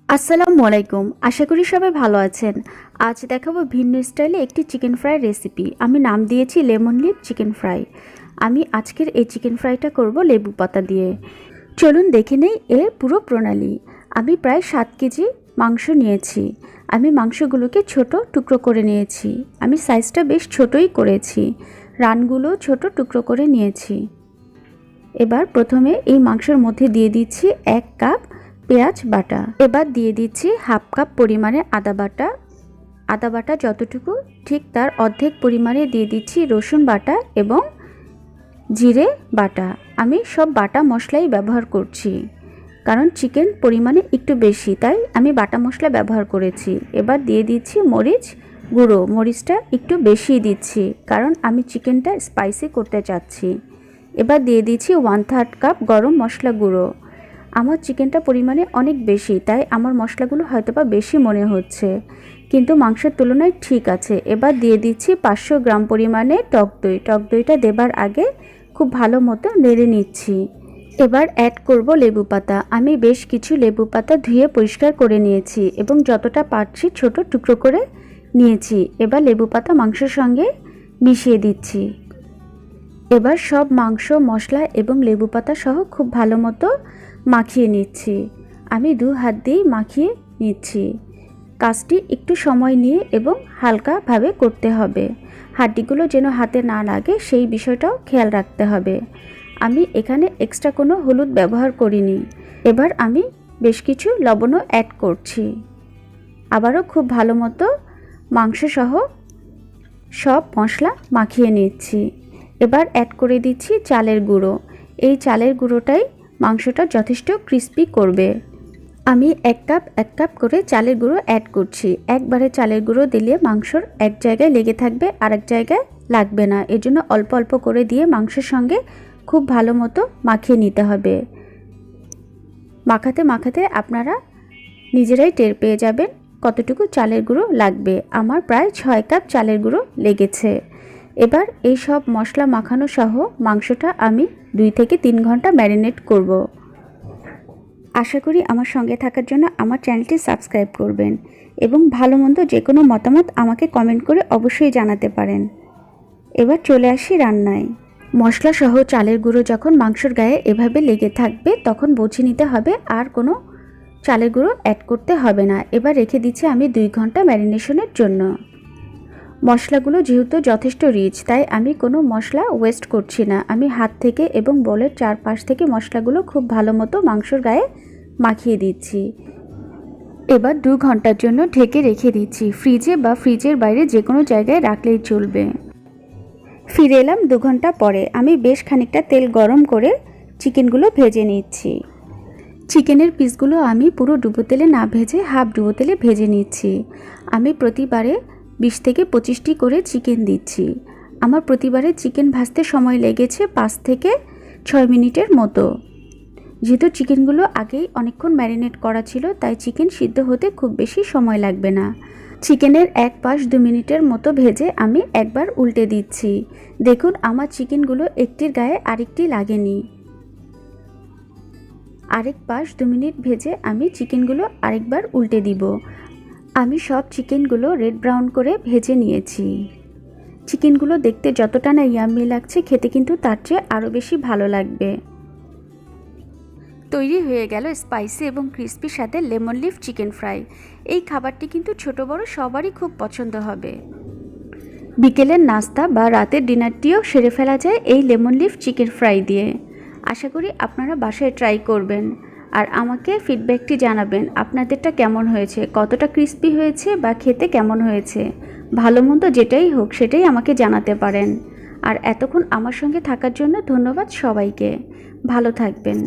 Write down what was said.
আসসালামু আলাইকুম। আশা করি সবাই ভালো আছেন। আজ দেখাবো ভিন্ন স্টাইলে একটি চিকেন ফ্রাই রেসিপি। আমি নাম দিয়েছি লেমন লিভ চিকেন ফ্রাই। আমি আজকের এই চিকেন ফ্রাইটা করব লেবু পাতা দিয়ে। চলুন দেখে নেই এর পুরো প্রণালী। আমি প্রায় 7 কেজি মাংস নিয়েছি। আমি মাংসগুলোকে ছোট টুকরো করে নিয়েছি। আমি সাইজটা বেশ ছোটই করেছি। রানগুলো ছোট টুকরো করে নিয়েছি। এবার প্রথমে এই মাংসের মধ্যে দিয়ে দিচ্ছি 1 কাপ পেঁয়াজ বাটা। এবার দিয়ে দিচ্ছি হাফ কাপ পরিমাণে আদা বাটা। আদা বাটা যতটুকু ঠিক তার অর্ধেক পরিমাণে দিয়ে দিচ্ছি রসুন বাটা এবং জিরে বাটা। আমি সব বাটা মশলাই ব্যবহার করছি, কারণ চিকেন পরিমাণে একটু বেশি, তাই আমি বাটা মশলা ব্যবহার করেছি। এবার দিয়ে দিচ্ছি মরিচ গুঁড়ো। মরিচটা একটু বেশি দিচ্ছি, কারণ আমি চিকেনটা স্পাইসি করতে চাচ্ছি। এবার দিয়ে দিচ্ছি 1/3 কাপ গরম মশলা গুঁড়ো। আমার চিকেনটা পরিমাণে অনেক বেশি, তাই আমার মশলাগুলো হয়তোবা বেশি মনে হচ্ছে, কিন্তু মাংসের তুলনায় ঠিক আছে। এবার দিয়ে দিচ্ছি 500 গ্রাম পরিমাণে টক দই। টক দইটা দেবার আগে খুব ভালো মতো নেড়ে নিচ্ছি। এবার অ্যাড করব লেবু পাতা। আমি বেশ কিছু লেবু পাতা ধুয়ে পরিষ্কার করে নিয়েছি এবং যতটা পারছি ছোট টুকরো করে নিয়েছি। এবার লেবু পাতা মাংসের সঙ্গে মিশিয়ে দিচ্ছি। এবার সব মাংস, মশলা এবং লেবু পাতা সহ খুব ভালো মতো মাখিয়ে নিচ্ছি। আমি 2 হাত দিয়েই মাখিয়ে নিচ্ছি। কাজটি একটু সময় নিয়ে এবং হালকাভাবে করতে হবে। হাড্ডিগুলো যেন হাতে না লাগে সেই বিষয়টাও খেয়াল রাখতে হবে। আমি এখানে এক্সট্রা কোনো হলুদ ব্যবহার করিনি। এবার আমি বেশ কিছু লবণও অ্যাড করছি। আবারও খুব ভালো মতো মাংসসহ সব মশলা মাখিয়ে নিচ্ছি। এবার অ্যাড করে দিচ্ছি চালের গুঁড়ো। এই চালের গুঁড়োটাই মাংসটা যথেষ্ট ক্রিস্পি করবে। আমি 1 কাপ করে চালের গুঁড়ো অ্যাড করছি। একবারে চালের গুঁড়ো দিলে মাংসর এক জায়গায় লেগে থাকবে, আরেক জায়গায় লাগবে না। এজন্য অল্প অল্প করে দিয়ে মাংসের সঙ্গে খুব ভালো মতো মাখিয়ে নিতে হবে। মাখাতে মাখাতে আপনারা নিজেরাই টের পেয়ে যাবেন কতটুকু চালের গুঁড়ো লাগবে। আমার প্রায় 6 কাপ চালের গুঁড়ো লেগেছে। এবার এই সব মশলা মাখানো সহ মাংসটা আমি 2 থেকে 3 ঘন্টা ম্যারিনেট করব। আশা করি আমার সঙ্গে থাকার জন্য আমার চ্যানেলটি সাবস্ক্রাইব করবেন এবং ভালো মন্দ যে কোনো মতামত আমাকে কমেন্ট করে অবশ্যই জানাতে পারেন। এবার চলে আসি রান্নায়। মশলা সহ চালের গুঁড়ো যখন মাংসর গায়ে এভাবে লেগে থাকবে, তখন বুঝে নিতে হবে আর কোনো চালের গুঁড়ো অ্যাড করতে হবে না। এবার রেখে দিচ্ছি আমি 2 ঘন্টা ম্যারিনেশনের জন্য। মশলাগুলো যেহেতু যথেষ্ট রিচ, তাই আমি কোনো মশলা ওয়েস্ট করছি না। আমি হাত থেকে এবং বোলের চারপাশ থেকে মশলাগুলো খুব ভালো মতো মাংসর গায়ে মাখিয়ে দিচ্ছি। এবার 2 ঘন্টার জন্য ঢেকে রেখে দিচ্ছি। ফ্রিজে বা ফ্রিজের বাইরে যে কোনো জায়গায় রাখলেই চলবে। ফিরে এলাম 2 ঘন্টা পরে। আমি বেশ খানিকটা তেল গরম করে চিকেনগুলো ভেজে নিচ্ছি। চিকেনের পিসগুলো আমি পুরো ডুবো তেলে না ভেজে হাফ ডুবো তেলে ভেজে নিচ্ছি। আমি প্রতিবারে 20 থেকে 25টি করে চিকেন দিচ্ছি। আমার প্রতিবারে চিকেন ভাজতে সময় লেগেছে 5 থেকে 6 মিনিটের মতো। যেহেতু চিকেনগুলো আগেই অনেকক্ষণ ম্যারিনেট করা ছিল, তাই চিকেন সিদ্ধ হতে খুব বেশি সময় লাগবে না। চিকেনের এক পাশ 2 মিনিটের মতো ভেজে আমি একবার উল্টে দিচ্ছি। দেখুন আমার চিকেনগুলো একটির গায়ে আরেকটি লাগেনি। আরেক পাশ 2 মিনিট ভেজে আমি চিকেনগুলো আরেকবার উল্টে দিব। আমি সব চিকেনগুলো রেড ব্রাউন করে ভেজে নিয়েছি। চিকেনগুলো দেখতে যতটা না ইয়াম্মি লাগছে, খেতে কিন্তু তার চেয়ে আরও বেশি ভালো লাগবে। তৈরি হয়ে গেল স্পাইসি এবং ক্রিস্পি স্বাদের লেমন লিফ চিকেন ফ্রাই। এই খাবারটি কিন্তু ছোট বড় সবারই খুব পছন্দ হবে। বিকেলের নাস্তা বা রাতের ডিনারটিও সেরে ফেলা যায় এই লেমন লিফ চিকেন ফ্রাই দিয়ে। আশা করি আপনারা বাসায় ট্রাই করবেন আর আমাকে ফিডব্যাকটি জানাবেন আপনাদেরটা কেমন হয়েছে, কতটা ক্রিস্পি হয়েছে বা খেতে কেমন হয়েছে। ভালো মন্দ যেটাই হোক সেটাই আমাকে জানাতে পারেন। আর এতক্ষণ আমার সঙ্গে থাকার জন্য ধন্যবাদ সবাইকে। ভালো থাকবেন।